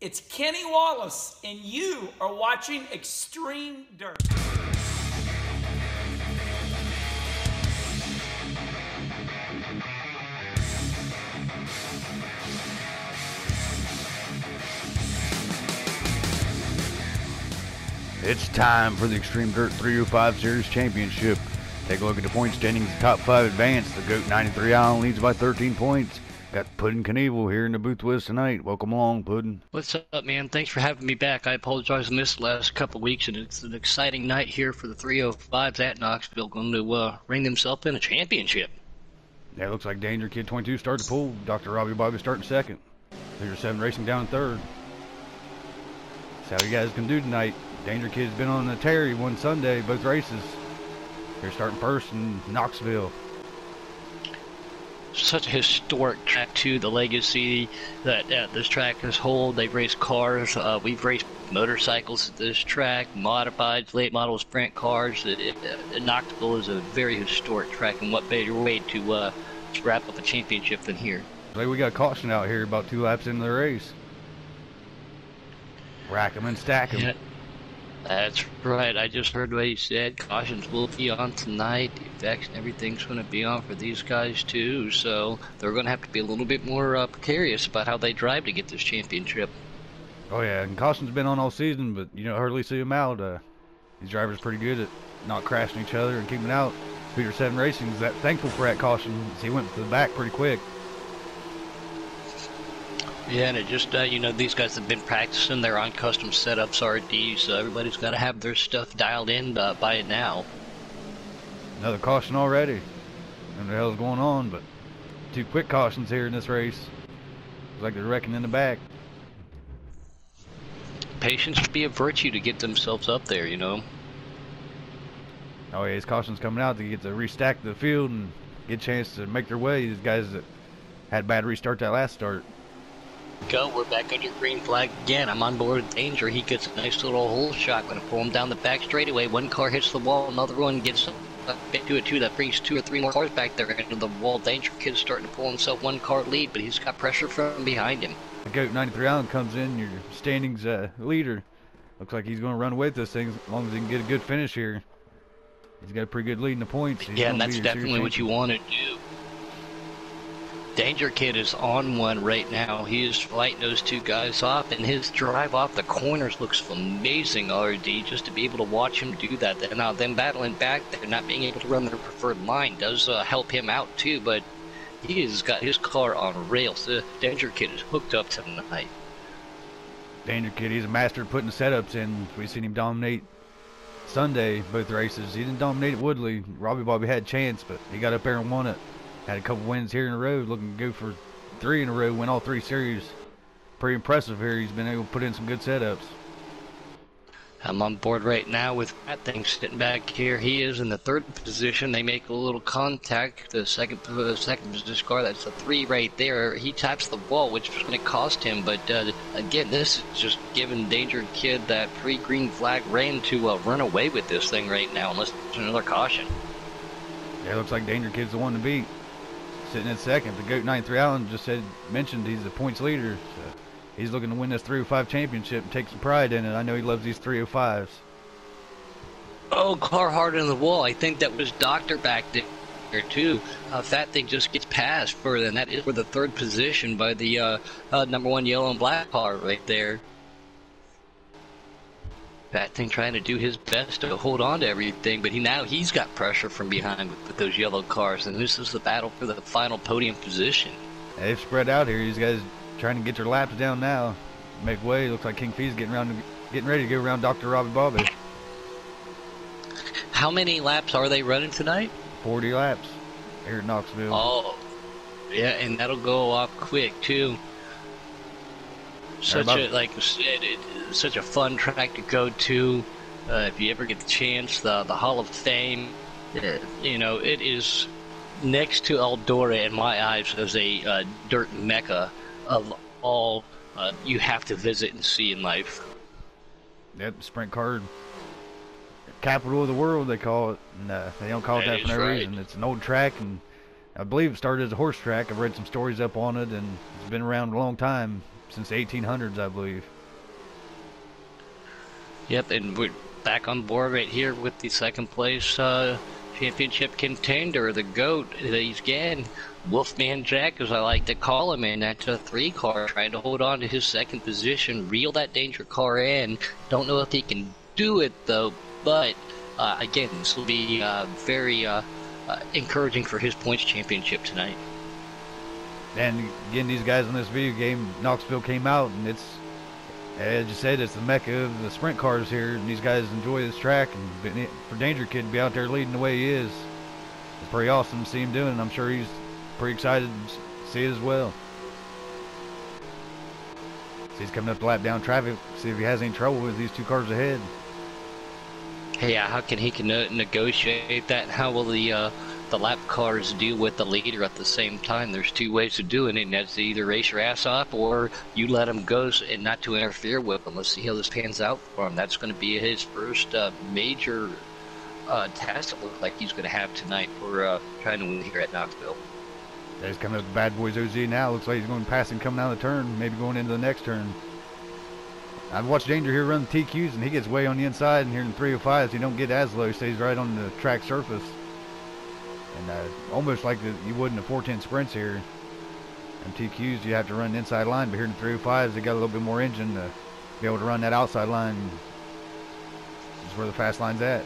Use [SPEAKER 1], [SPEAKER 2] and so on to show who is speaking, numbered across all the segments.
[SPEAKER 1] It's Kenny Wallace, and you are watching Extreme Dirt.
[SPEAKER 2] It's time for the Extreme Dirt 305 Series Championship. Take a look at the point standings. The top 5 advance. The GOAT 93 Allen leads by 13 points. Got Puddin' Knievel here in the booth with us tonight. Welcome along, Puddin'.
[SPEAKER 3] What's up, man? Thanks for having me back. I apologize I missed the last couple of weeks, and it's an exciting night here for the 305s at Knoxville, going to ring themselves in a championship.
[SPEAKER 2] Yeah, it looks like Danger Kid 22 started the pool. Dr. Robbie Bobby starting second. Leader 7 racing down in third. That's how you guys can do tonight. Danger Kid's been on the tear. He won Sunday, both races. They're starting first in Knoxville.
[SPEAKER 3] Such a historic track, too. The legacy that this track has hold. They've raced cars. We've raced motorcycles at this track, modifieds, late model sprint cars. Knoxville is a very historic track, and what better way to wrap up a championship than here?
[SPEAKER 2] Like we got caution out here about 2 laps into the race. Rack 'em and stack 'em.
[SPEAKER 3] Yeah. That's right. I just heard what he said. Cautions will be on tonight. The effects and everything's going to be on for these guys too. So they're going to have to be a little bit more precarious about how they drive to get this championship.
[SPEAKER 2] Oh yeah, and caution's been on all season, but you don't hardly see them out. These drivers are pretty good at not crashing each other and keeping out. Leader 7 Racing is thankful for that caution. He went to the back pretty quick.
[SPEAKER 3] Yeah, and it just, these guys have been practicing. They're on custom setups, RDs, so everybody's got to have their stuff dialed in by now.
[SPEAKER 2] Another caution already. I don't know what the hell's going on, but 2 quick cautions here in this race. Looks like they're wrecking in the back.
[SPEAKER 3] Patience should be a virtue to get themselves up there,
[SPEAKER 2] Oh yeah, his caution's coming out to get to restack the field and get a chance to make their way. These guys that had bad restart that last start.
[SPEAKER 3] Go, we're back under green flag again. I'm on board with Danger. He gets a nice little hole shot. Going to pull him down the back straightaway. One car hits the wall, another one gets into it too. That brings 2 or 3 more cars back there into the wall. Danger Kid's starting to pull himself 1 car lead, but he's got pressure from behind him.
[SPEAKER 2] The GOAT 93 Allen comes in, your standings leader. Looks like he's going to run away with this thing as long as he can get a good finish here. He's got a pretty good lead in the points.
[SPEAKER 3] Yeah, and that's definitely what you want to do. Danger Kid is on one right now. He is fighting those 2 guys off, and his drive off the corners looks amazing, RD, just to be able to watch him do that. Now, them battling back there, not being able to run their preferred line does help him out, too, but he has got his car on rails. The Danger Kid is hooked up tonight.
[SPEAKER 2] Danger Kid, he's a master of putting the setups in. We've seen him dominate Sunday, both races. He didn't dominate at Woodley. Robbie Bobby had a chance, but he got up there and won it. Had a couple wins here in a row, looking to go for 3 in a row, win all 3 series. Pretty impressive here. He's been able to put in some good setups.
[SPEAKER 3] I'm on board right now with that thing sitting back here. He is in the 3rd position. They make a little contact. The second position car, that's a 3 right there. He taps the wall, which is going to cost him. But again, this is just giving Danger Kid that pre-green flag reign to run away with this thing right now, unless there's another caution.
[SPEAKER 2] Yeah, it looks like Danger Kid's the one to beat. Sitting at second, the GOAT 93 Allen just mentioned he's the points leader. So he's looking to win this 305 championship and take some pride in it. I know he loves these 305s.
[SPEAKER 3] Oh, car hard on the wall. I think that was Doctor back there too. If that thing just gets past further, and that is for the 3rd position by the number 1 yellow and black car right there. That thing trying to do his best to hold on to everything, but he's got pressure from behind with those yellow cars, and this is the battle for the final podium position.
[SPEAKER 2] They've spread out here. These guys trying to get their laps down now, make way. Looks like King Fee's getting ready to go around Dr. Robbie Bobby.
[SPEAKER 3] How many laps are they running tonight?
[SPEAKER 2] 40 laps here at Knoxville.
[SPEAKER 3] Oh, yeah, and that'll go off quick too. Such a fun track to go to. If you ever get the chance, the Hall of Fame. It is next to Eldora in my eyes as a dirt mecca of all you have to visit and see in life.
[SPEAKER 2] Yep, sprint car capital of the world they call it, and they don't call it that for no reason. It's an old track, and I believe it started as a horse track. I've read some stories up on it, and it's been around a long time. since the 1800s, I believe.
[SPEAKER 3] Yep, and we're back on board right here with the second place championship contender, the GOAT. He's again Wolfman Jack, as I like to call him, and that's a 3-car trying to hold on to his second position, reel that danger car in. Don't know if he can do it though, but again, this will be very encouraging for his points championship tonight.
[SPEAKER 2] And again, these guys in this video game, Knoxville came out, and it's, as you said, it's the mecca of the sprint cars here, and these guys enjoy this track, and for Danger Kid to be out there leading the way he is, it's pretty awesome to see him doing it, and I'm sure he's pretty excited to see it as well. So he's coming up the lap down traffic, see if he has any trouble with these 2 cars ahead.
[SPEAKER 3] Hey, how can he negotiate that? How will the lap cars deal with the leader at the same time? There's 2 ways of doing it, and that's either race your ass off or you let him go and not to interfere with him. Let's see how this pans out for him. That's going to be his first major task it looks like he's going to have tonight for trying to win here at Knoxville.
[SPEAKER 2] He's coming up with Bad Boys OZ now. Looks like he's going to pass him coming down the turn, maybe going into the next turn. I've watched Danger here run the TQs, and he gets way on the inside, and here in the 305s, he don't get as low. He stays right on the track surface. And almost like you would in the 410 sprints here. And TQs, you have to run the inside line, but here in the 305s, they got a little bit more engine to be able to run that outside line. That's where the fast line's at.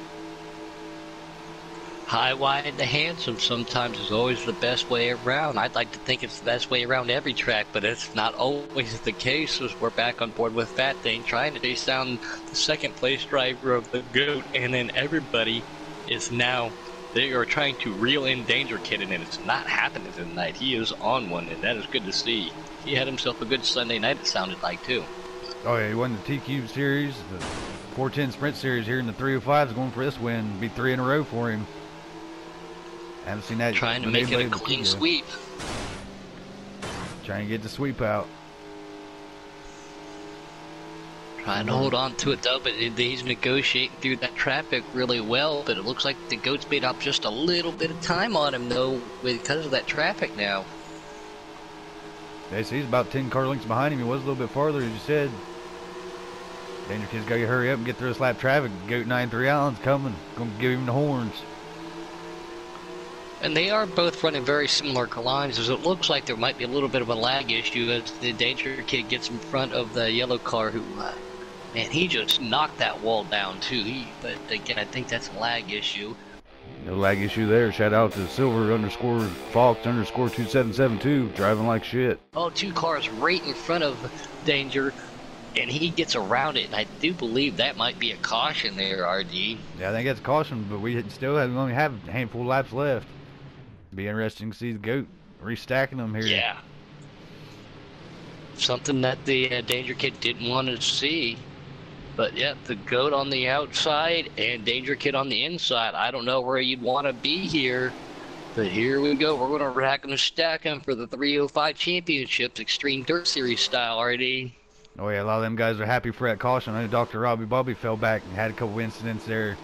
[SPEAKER 2] High,
[SPEAKER 3] wide, and handsome sometimes is always the best way around. I'd like to think it's the best way around every track, but it's not always the case, as we're back on board with Fat Thing, trying to chase down the second place driver of the GOAT, and then everybody is now, they are trying to reel in Danger Kid, and it's not happening tonight. He is on one, and that is good to see. He had himself a good Sunday night, it sounded like, too.
[SPEAKER 2] Oh yeah, he won the TQ series, the 410 sprint series here in the 305s, going for this win. Be 3 in a row for him. I haven't seen that.
[SPEAKER 3] Trying to make it a clean sweep.
[SPEAKER 2] Trying to get the sweep out.
[SPEAKER 3] Trying to hold on to it though, but he's negotiating through that traffic really well. But it looks like the GOAT's made up just a little bit of time on him though, because of that traffic now.
[SPEAKER 2] Yeah, so he's about 10 car lengths behind him. He was a little bit farther, as you said. Danger Kid's got to hurry up and get through this lap traffic. GOAT 93 Allen's coming. Going to give him the horns.
[SPEAKER 3] And they are both running very similar lines, as it looks like there might be a little bit of a lag issue as the Danger Kid gets in front of the yellow car who, man, he just knocked that wall down too. But again, I think that's a lag issue.
[SPEAKER 2] No lag issue there. Shout out to Silver_Fox_2772, driving like shit.
[SPEAKER 3] Oh, 2 cars right in front of Danger, and he gets around it. And I do believe that might be a caution there, RD.
[SPEAKER 2] Yeah, I think that's a caution, but we still only have a handful of laps left. Be interesting to see the GOAT restacking them here.
[SPEAKER 3] Yeah. Something that the Danger Kid didn't want to see. But yeah, the GOAT on the outside and Danger Kid on the inside. I don't know where you'd want to be here. But here we go. We're going to rack and stack them for the 305 championships, Extreme Dirt Series style, already.
[SPEAKER 2] Oh yeah, a lot of them guys are happy for that caution. I know Dr. Robbie Bobby fell back and had a couple incidents there.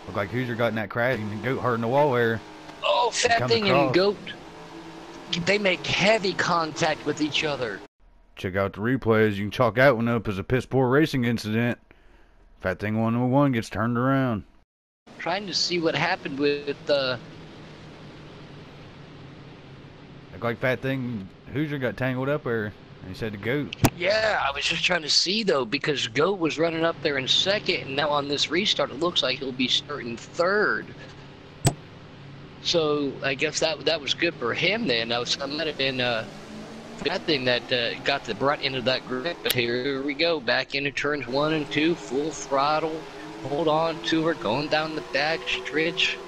[SPEAKER 2] Looked like Hoosier got in that crash and GOAT hurting the wall there.
[SPEAKER 3] Oh, Fat Thing and GOAT, they make heavy contact with each other.
[SPEAKER 2] Check out the replays. You can chalk that one up as a piss poor racing incident. Fat Thing 101 gets turned around.
[SPEAKER 3] Trying to see what happened with the...
[SPEAKER 2] Looked like Fat Thing Hoosier got tangled up there. And he said to GOAT.
[SPEAKER 3] Yeah, I was just trying to see though, because GOAT was running up there in second, and now on this restart it looks like he'll be starting third. So I guess that was good for him then. That might have been that thing that got the brunt into that grip. But here we go, back into turns 1 and 2, full throttle. Hold on to her, going down the back stretch.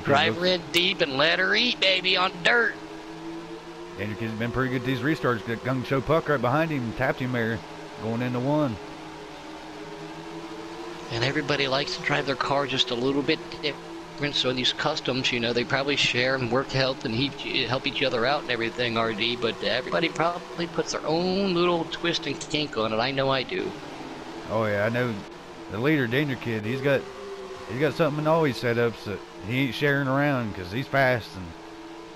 [SPEAKER 3] Drive her in deep and let her eat, baby, on dirt.
[SPEAKER 2] Danger Kid's been pretty good at these restarts. Got Gung Show Puck right behind him, tapped him there, going into 1.
[SPEAKER 3] And everybody likes to drive their car just a little bit different. So these customs, you know, they probably share and work, help each other out and everything, RD. But everybody probably puts their own little twist and kink on it. I know I do.
[SPEAKER 2] Oh yeah, I know. The leader, Danger Kid, he's got something in all his setups that he ain't sharing around because he's fast and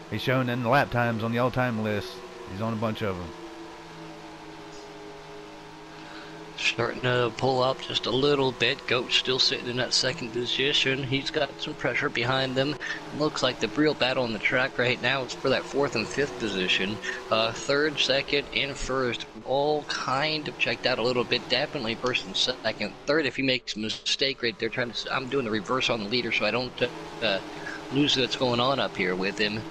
[SPEAKER 2] he's showing in the lap times on the all-time list. He's on a bunch of them.
[SPEAKER 3] starting to pull up just a little bit. Goat's still sitting in that second position. He's got some pressure behind him. Looks like the real battle on the track right now is for that fourth and fifth position. Third, second, and first all kind of checked out a little bit. Definitely first and second. Third, if he makes a mistake right there, I'm doing the reverse on the leader so I don't lose what's going on up here with him.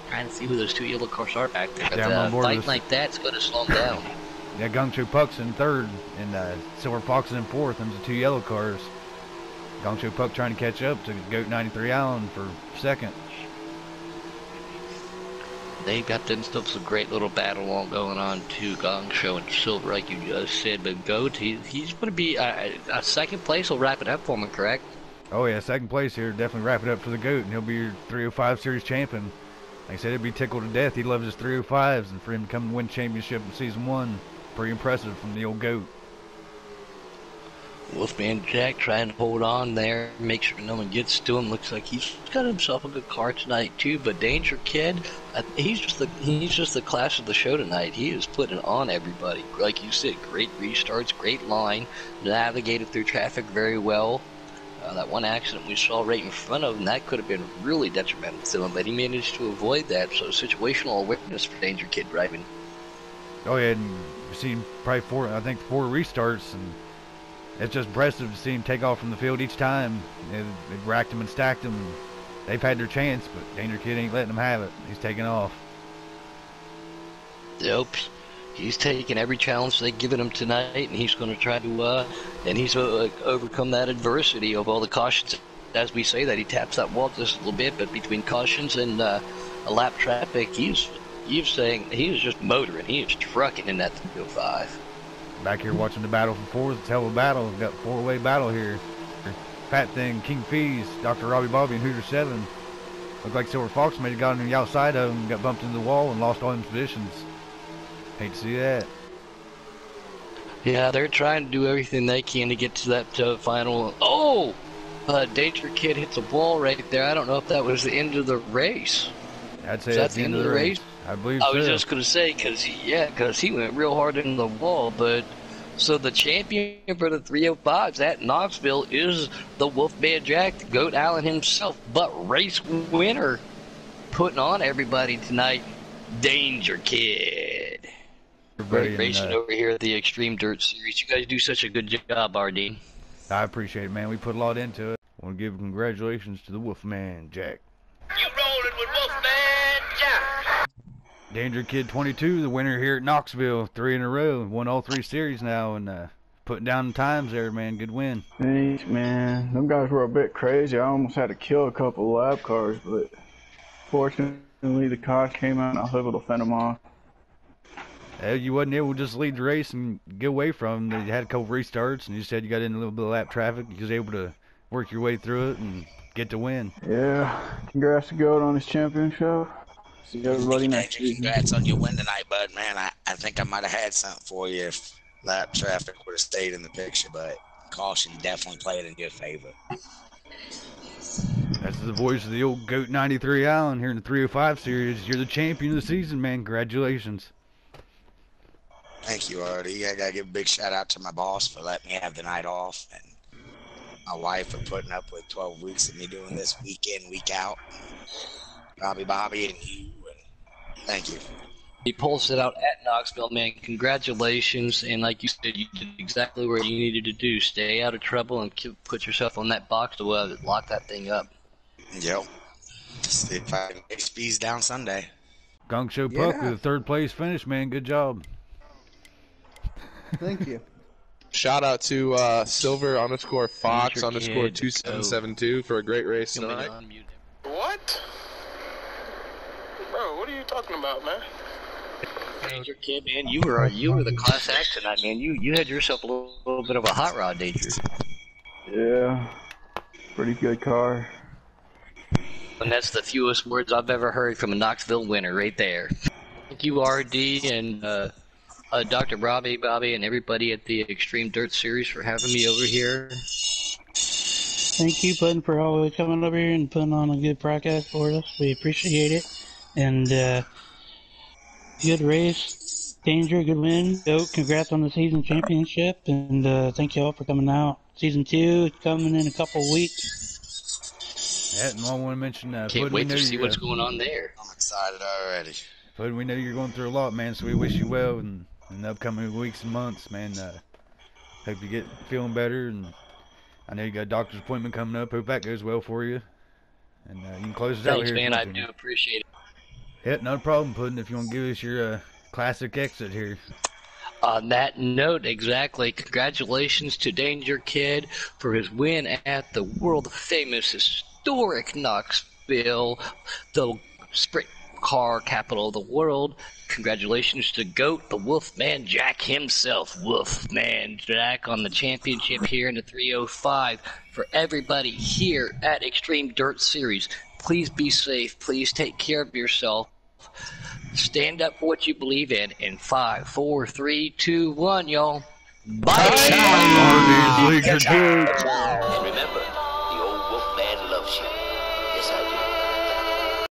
[SPEAKER 3] Trying to see who those two yellow cars are back there.
[SPEAKER 2] Yeah,
[SPEAKER 3] but fighting like that's going to slow him down.
[SPEAKER 2] Yeah, Gongcho Puck's in third, and Silver Fox is in fourth. Them's the two yellow cars. Gongcho Puck trying to catch up to Goat 93 Allen for second.
[SPEAKER 3] They've got themselves a great little battle all going on too. Gongcho and Silver, like you just said. But Goat, he's going to be a second place. Will wrap it up for him, correct?
[SPEAKER 2] Oh yeah, second place here. Definitely wrap it up for the Goat, and he'll be your 305 Series champion. Like I said, he'd be tickled to death. He loves his 305s, and for him to come and win championship in Season 1, pretty impressive from the old Goat.
[SPEAKER 3] Wolfman Jack trying to hold on there, make sure no one gets to him. Looks like he's got himself a good car tonight too. But Danger Kid, he's just the class of the show tonight. He is putting on everybody. Like you said, great restarts, great line, navigated through traffic very well. That one accident we saw right in front of him, that could have been really detrimental to him, but he managed to avoid that. So situational awareness for Danger Kid driving.
[SPEAKER 2] Oh yeah, and we've seen probably four restarts, and it's just impressive to see him take off from the field each time. It racked him and stacked him. And they've had their chance, but Danger Kid ain't letting them have it. He's taking off.
[SPEAKER 3] Yep. He's taking every challenge they've given him tonight, and he's going to try to, overcome that adversity of all the cautions. As we say that, he taps that wall just a little bit, but between cautions and a lap traffic, he's saying he is just motoring. He is trucking in that 305.
[SPEAKER 2] Back here watching the battle for fourth. It's a hell of a battle. We've got a four-way battle here. Fat Thing, King Fees, Dr. Robbie Bobby, and Hooter 7. Looked like Silver Fox may have got on the outside of him, got bumped into the wall, and lost all his positions. Hate to see that.
[SPEAKER 3] Yeah, they're trying to do everything they can to get to that final. Oh! Danger Kid hits a wall right there. I don't know if that was the end of the race.
[SPEAKER 2] I'd say that's the end of the race. I believe so.
[SPEAKER 3] I was just going to say, because he went real hard into the wall. But so the champion for the 305s at Knoxville is the Wolfman Jack, the Goat Allen himself. But race winner, putting on everybody tonight, Danger Kid. Great racing over here at the Xtreme Dirt Series. You guys do such a good job, Ardeen.
[SPEAKER 2] I appreciate it, man. We put a lot into it. I want to give congratulations to the Wolfman Jack.
[SPEAKER 4] You rolling with Wolfman Jack.
[SPEAKER 2] Danger Kid 22, the winner here at Knoxville. 3 in a row. Won all 3 series now, and putting down the times there, man. Good win.
[SPEAKER 5] Thanks, man. Them guys were a bit crazy. I almost had to kill a couple of lap cars, but fortunately the cars came out and I was able to fend them off.
[SPEAKER 2] You wasn't able to just lead the race and get away from them. You had a couple restarts, and you said you got in a little bit of lap traffic. You was able to work your way through it and get the win.
[SPEAKER 5] Yeah. Congrats to Goat on his championship. See everybody next season.
[SPEAKER 4] Congrats on your win tonight, bud. Man, I think I might have had something for you if lap traffic would have stayed in the picture, but caution definitely played in your favor.
[SPEAKER 2] That's the voice of the old Goat 93 Allen here in the 305 series. You're the champion of the season, man. Congratulations.
[SPEAKER 4] Thank you, Artie. I got to give a big shout out to my boss for letting me have the night off, and my wife for putting up with 12 weeks of me doing this week in, week out. Robbie Bobby and you, and thank you.
[SPEAKER 3] He pulls it out at Knoxville, man. Congratulations. And like you said, you did exactly what you needed to do. Stay out of trouble and put yourself on that box to lock that thing up.
[SPEAKER 4] Yep. See if I can make speeds down Sunday.
[SPEAKER 2] Gongcho Puck with a third place finish, man. Good job.
[SPEAKER 6] Thank you.
[SPEAKER 7] Shout out to Silver_Fox_2772 for a great race tonight.
[SPEAKER 8] What? Bro, what are you talking about, man?
[SPEAKER 3] Danger Kid, man, you were the class act tonight, man. You had yourself a little bit of a hot rod, Danger.
[SPEAKER 5] Yeah. Pretty good car.
[SPEAKER 3] And that's the fewest words I've ever heard from a Knoxville winner right there. Thank you, RD, and Dr. Bobby, and everybody at the Xtreme Dirt Series for having me over here.
[SPEAKER 6] Thank you, Bud, for always coming over here and putting on a good broadcast for us. We appreciate it. And good race. Danger, good win. Goat, congrats on the season championship, and thank you all for coming out. Season 2 is coming in a couple weeks.
[SPEAKER 2] Yeah, and I want to mention,
[SPEAKER 3] Can't wait to see what's going on there.
[SPEAKER 4] I'm excited already.
[SPEAKER 2] Puddin', we know you're going through a lot, man, so we wish you well in the upcoming weeks and months, man. Hope you get feeling better, and I know you got a doctor's appointment coming up. Hope that goes well for you. And you can close us out here.
[SPEAKER 3] Thanks, man. I do appreciate it.
[SPEAKER 2] Yeah, no problem, Puddin', if you want to give us your classic exit here.
[SPEAKER 3] On that note, exactly, congratulations to Danger Kid for his win at the world-famous historic Knoxville, the sprint car capital of the world. Congratulations to GOAT, the Wolfman Jack himself, Wolfman Jack, on the championship here in the 305. For everybody here at Xtreme Dirt Series, please be safe. Please take care of yourself. Stand up for what you believe in 5, 4, 3, 2, 1, y'all. Bye.
[SPEAKER 2] Bye.
[SPEAKER 9] And remember, the old Wolfman loves you. Yes, I do.